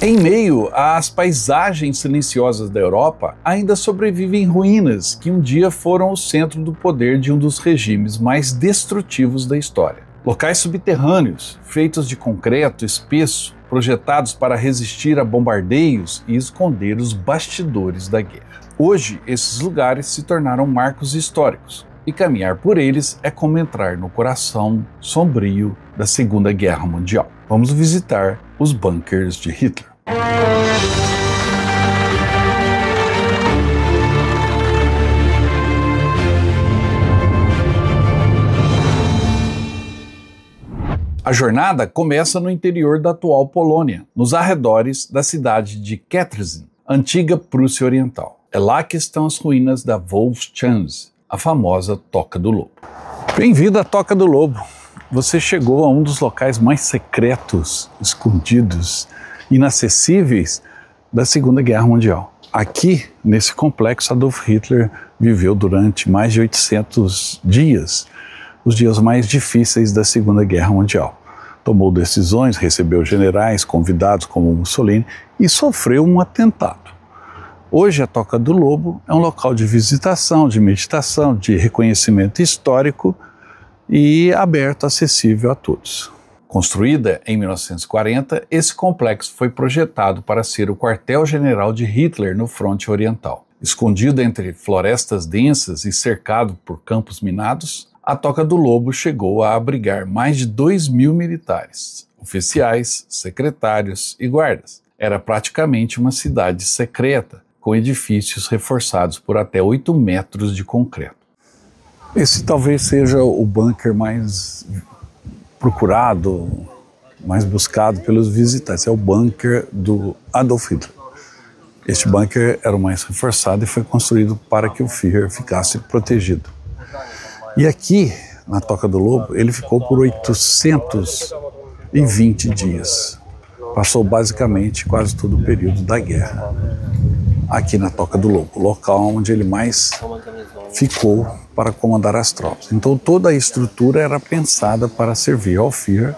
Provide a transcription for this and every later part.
Em meio às paisagens silenciosas da Europa, ainda sobrevivem ruínas que um dia foram o centro do poder de um dos regimes mais destrutivos da história. Locais subterrâneos, feitos de concreto espesso, projetados para resistir a bombardeios e esconder os bastidores da guerra. Hoje, esses lugares se tornaram marcos históricos, e caminhar por eles é como entrar no coração sombrio da Segunda Guerra Mundial. Vamos visitar os bunkers de Hitler. A jornada começa no interior da atual Polônia, nos arredores da cidade de Kętrzyn, antiga Prússia Oriental. É lá que estão as ruínas da Wolfschanze, a famosa Toca do Lobo. Bem-vindo à Toca do Lobo. Você chegou a um dos locais mais secretos, escondidos, inacessíveis da Segunda Guerra Mundial. Aqui, nesse complexo, Adolf Hitler viveu durante mais de 800 dias, os dias mais difíceis da Segunda Guerra Mundial. Tomou decisões, recebeu generais, convidados como Mussolini e sofreu um atentado. Hoje, a Toca do Lobo é um local de visitação, de meditação, de reconhecimento histórico e aberto, acessível a todos. Construída em 1940, esse complexo foi projetado para ser o quartel-general de Hitler no fronte oriental. Escondido entre florestas densas e cercado por campos minados, a Toca do Lobo chegou a abrigar mais de 2.000 militares, oficiais, secretários e guardas. Era praticamente uma cidade secreta, com edifícios reforçados por até 8 metros de concreto. Esse talvez seja o bunker mais procurado, mais buscado pelos visitantes. É o bunker do Adolf Hitler. Este bunker era o mais reforçado e foi construído para que o Führer ficasse protegido. E aqui, na Toca do Lobo, ele ficou por 820 dias. Passou basicamente quase todo o período da guerra. Aqui na Toca do Lobo, local onde ele mais ficou para comandar as tropas. Então toda a estrutura era pensada para servir ao Führer.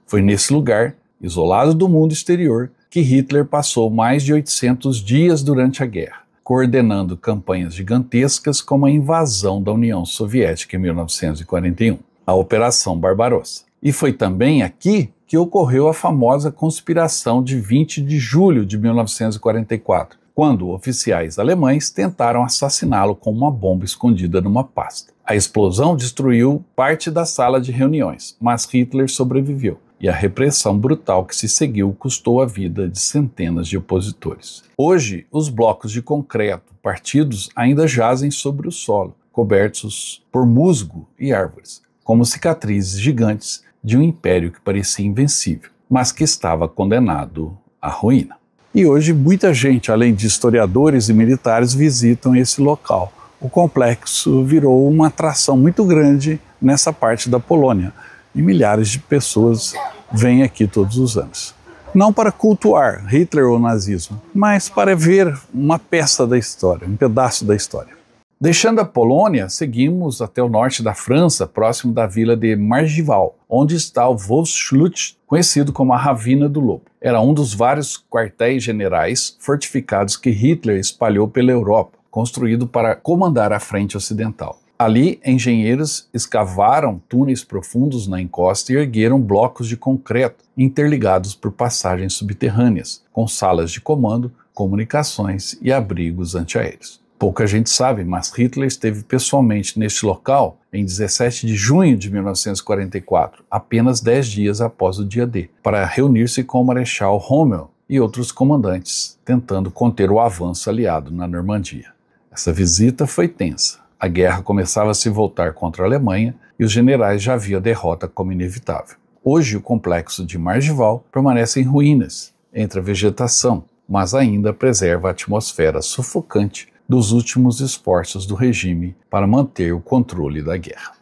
Foi nesse lugar, isolado do mundo exterior, que Hitler passou mais de 800 dias durante a guerra, coordenando campanhas gigantescas como a invasão da União Soviética em 1941, a Operação Barbarossa. E foi também aqui que ocorreu a famosa conspiração de 20 de julho de 1944, quando oficiais alemães tentaram assassiná-lo com uma bomba escondida numa pasta. A explosão destruiu parte da sala de reuniões, mas Hitler sobreviveu, e a repressão brutal que se seguiu custou a vida de centenas de opositores. Hoje, os blocos de concreto partidos ainda jazem sobre o solo, cobertos por musgo e árvores, como cicatrizes gigantes de um império que parecia invencível, mas que estava condenado à ruína. E hoje muita gente, além de historiadores e militares, visitam esse local. O complexo virou uma atração muito grande nessa parte da Polônia e milhares de pessoas vêm aqui todos os anos. Não para cultuar Hitler ou nazismo, mas para ver uma peça da história, um pedaço da história. Deixando a Polônia, seguimos até o norte da França, próximo da vila de Margival, onde está o Wolfsschlucht, conhecido como a Ravina do Lobo. Era um dos vários quartéis generais fortificados que Hitler espalhou pela Europa, construído para comandar a frente ocidental. Ali, engenheiros escavaram túneis profundos na encosta e ergueram blocos de concreto interligados por passagens subterrâneas, com salas de comando, comunicações e abrigos antiaéreos. Pouca gente sabe, mas Hitler esteve pessoalmente neste local em 17 de junho de 1944, apenas 10 dias após o dia D, para reunir-se com o Marechal Rommel e outros comandantes, tentando conter o avanço aliado na Normandia. Essa visita foi tensa. A guerra começava a se voltar contra a Alemanha e os generais já viam a derrota como inevitável. Hoje, o complexo de Margival permanece em ruínas, entre a vegetação, mas ainda preserva a atmosfera sufocante dos últimos esforços do regime para manter o controle da guerra.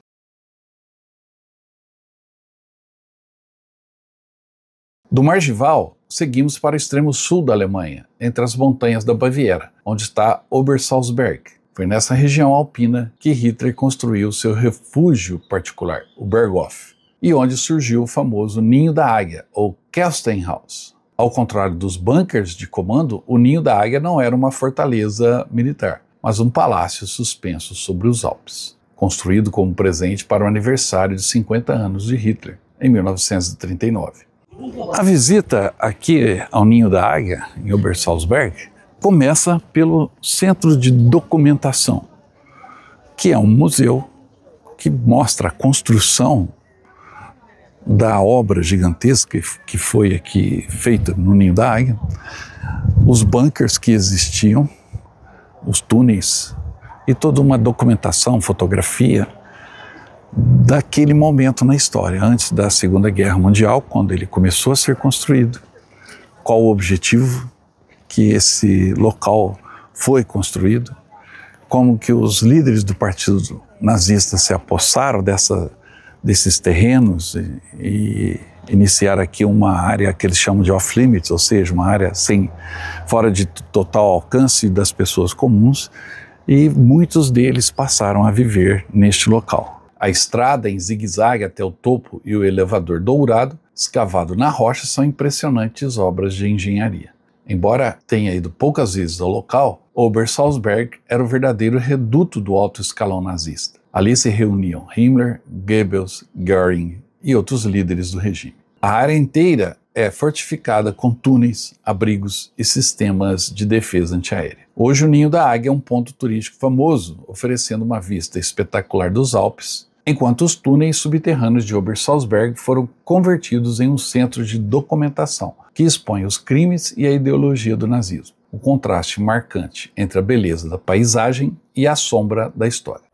Do Margival, seguimos para o extremo sul da Alemanha, entre as montanhas da Baviera, onde está Obersalzberg. Foi nessa região alpina que Hitler construiu seu refúgio particular, o Berghof, e onde surgiu o famoso Ninho da Águia, ou Kelsteinhaus. Ao contrário dos bunkers de comando, o Ninho da Águia não era uma fortaleza militar, mas um palácio suspenso sobre os Alpes, construído como presente para o aniversário de 50 anos de Hitler, em 1939. A visita aqui ao Ninho da Águia, em Obersalzberg, começa pelo Centro de Documentação, que é um museu que mostra a construção da obra gigantesca que foi aqui feita no Ninho da Águia, os bunkers que existiam, os túneis e toda uma documentação, fotografia daquele momento na história, antes da Segunda Guerra Mundial, quando ele começou a ser construído, qual o objetivo que esse local foi construído, como que os líderes do partido nazista se apossaram desses terrenos e iniciaram aqui uma área que eles chamam de off-limits, ou seja, uma área fora de total alcance das pessoas comuns, e muitos deles passaram a viver neste local. A estrada em zigue-zague até o topo e o elevador dourado, escavado na rocha, são impressionantes obras de engenharia. Embora tenha ido poucas vezes ao local, Obersalzberg era o verdadeiro reduto do alto escalão nazista. Ali se reuniam Himmler, Goebbels, Göring e outros líderes do regime. A área inteira é fortificada com túneis, abrigos e sistemas de defesa antiaérea. Hoje o Ninho da Águia é um ponto turístico famoso, oferecendo uma vista espetacular dos Alpes, enquanto os túneis subterrâneos de Obersalzberg foram convertidos em um centro de documentação, que expõe os crimes e a ideologia do nazismo. O contraste marcante entre a beleza da paisagem e a sombra da história.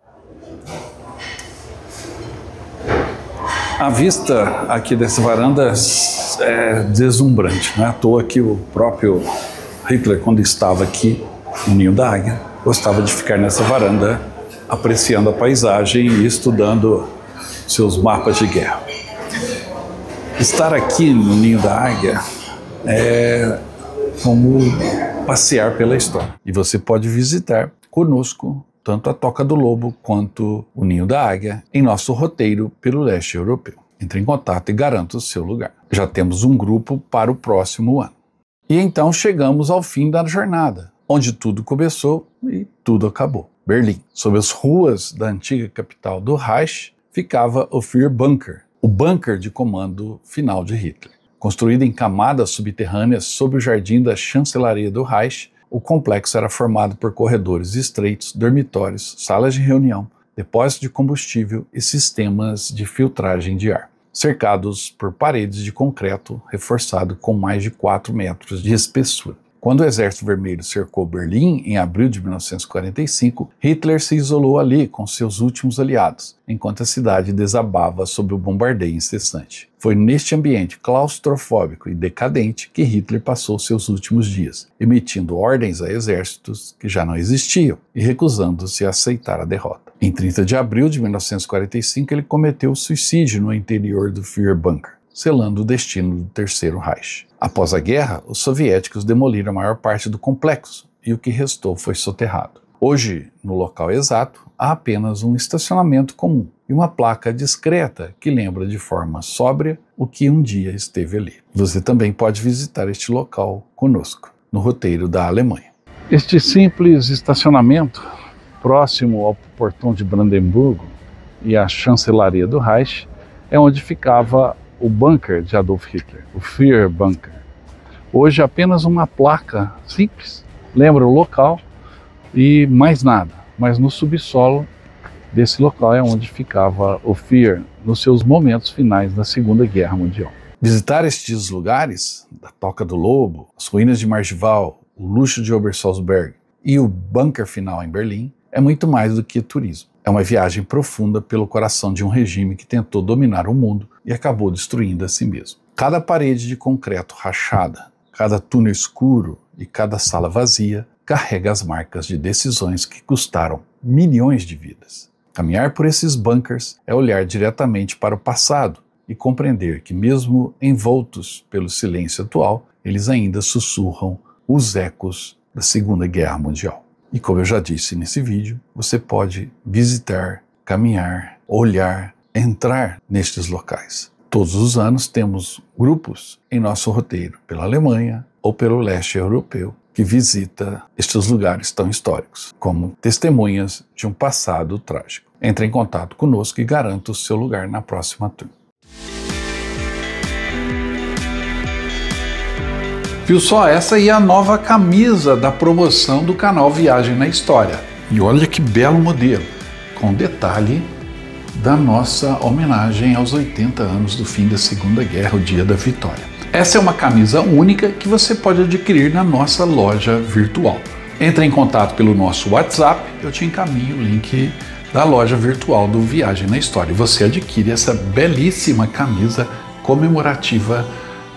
A vista aqui dessa varanda é deslumbrante, não é à toa que o próprio Hitler, quando estava aqui no Ninho da Águia, gostava de ficar nessa varanda apreciando a paisagem e estudando seus mapas de guerra. Estar aqui no Ninho da Águia é como passear pela história. E você pode visitar conosco tanto a Toca do Lobo quanto o Ninho da Águia em nosso roteiro pelo leste europeu. Entre em contato e garanta o seu lugar. Já temos um grupo para o próximo ano. E então chegamos ao fim da jornada, onde tudo começou e tudo acabou. Berlim. Sob as ruas da antiga capital do Reich ficava o Führerbunker, o bunker de comando final de Hitler. Construído em camadas subterrâneas sob o jardim da chancelaria do Reich, o complexo era formado por corredores estreitos, dormitórios, salas de reunião, depósito de combustível e sistemas de filtragem de ar, cercados por paredes de concreto reforçado com mais de 4 metros de espessura. Quando o Exército Vermelho cercou Berlim em abril de 1945, Hitler se isolou ali com seus últimos aliados, enquanto a cidade desabava sob o bombardeio incessante. Foi neste ambiente claustrofóbico e decadente que Hitler passou seus últimos dias, emitindo ordens a exércitos que já não existiam e recusando-se a aceitar a derrota. Em 30 de abril de 1945, ele cometeu suicídio no interior do Führerbunker, selando o destino do Terceiro Reich. Após a guerra, os soviéticos demoliram a maior parte do complexo e o que restou foi soterrado. Hoje, no local exato, há apenas um estacionamento comum e uma placa discreta que lembra de forma sóbria o que um dia esteve ali. Você também pode visitar este local conosco, no roteiro da Alemanha. Este simples estacionamento, próximo ao portão de Brandemburgo e à chancelaria do Reich, é onde ficava o bunker de Adolf Hitler, o Führerbunker. Hoje apenas uma placa simples, lembra o local e mais nada. Mas no subsolo desse local é onde ficava o Führer nos seus momentos finais da Segunda Guerra Mundial. Visitar estes lugares, da Toca do Lobo, as ruínas de Margival, o luxo de Obersalzberg e o bunker final em Berlim, é muito mais do que turismo. É uma viagem profunda pelo coração de um regime que tentou dominar o mundo e acabou destruindo a si mesmo. Cada parede de concreto rachada, cada túnel escuro e cada sala vazia carrega as marcas de decisões que custaram milhões de vidas. Caminhar por esses bunkers é olhar diretamente para o passado e compreender que, mesmo envoltos pelo silêncio atual, eles ainda sussurram os ecos da Segunda Guerra Mundial. E como eu já disse nesse vídeo, você pode visitar, caminhar, olhar, entrar nestes locais. Todos os anos temos grupos em nosso roteiro pela Alemanha ou pelo leste europeu que visita estes lugares tão históricos, como testemunhas de um passado trágico. Entre em contato conosco e garanta o seu lugar na próxima turma. Viu só? Essa aí é a nova camisa da promoção do canal Viagem na História. E olha que belo modelo, com detalhe da nossa homenagem aos 80 anos do fim da Segunda Guerra, o Dia da Vitória. Essa é uma camisa única que você pode adquirir na nossa loja virtual. Entre em contato pelo nosso WhatsApp, eu te encaminho o link da loja virtual do Viagem na História. Você adquire essa belíssima camisa comemorativa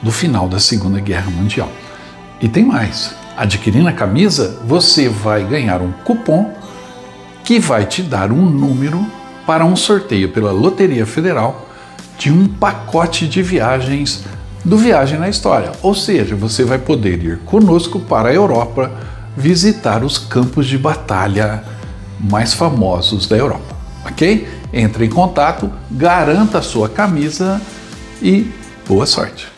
do final da Segunda Guerra Mundial. E tem mais, adquirindo a camisa, você vai ganhar um cupom que vai te dar um número para um sorteio pela Loteria Federal de um pacote de viagens do Viagem na História. Ou seja, você vai poder ir conosco para a Europa visitar os campos de batalha mais famosos da Europa, ok? Entre em contato, garanta a sua camisa e boa sorte!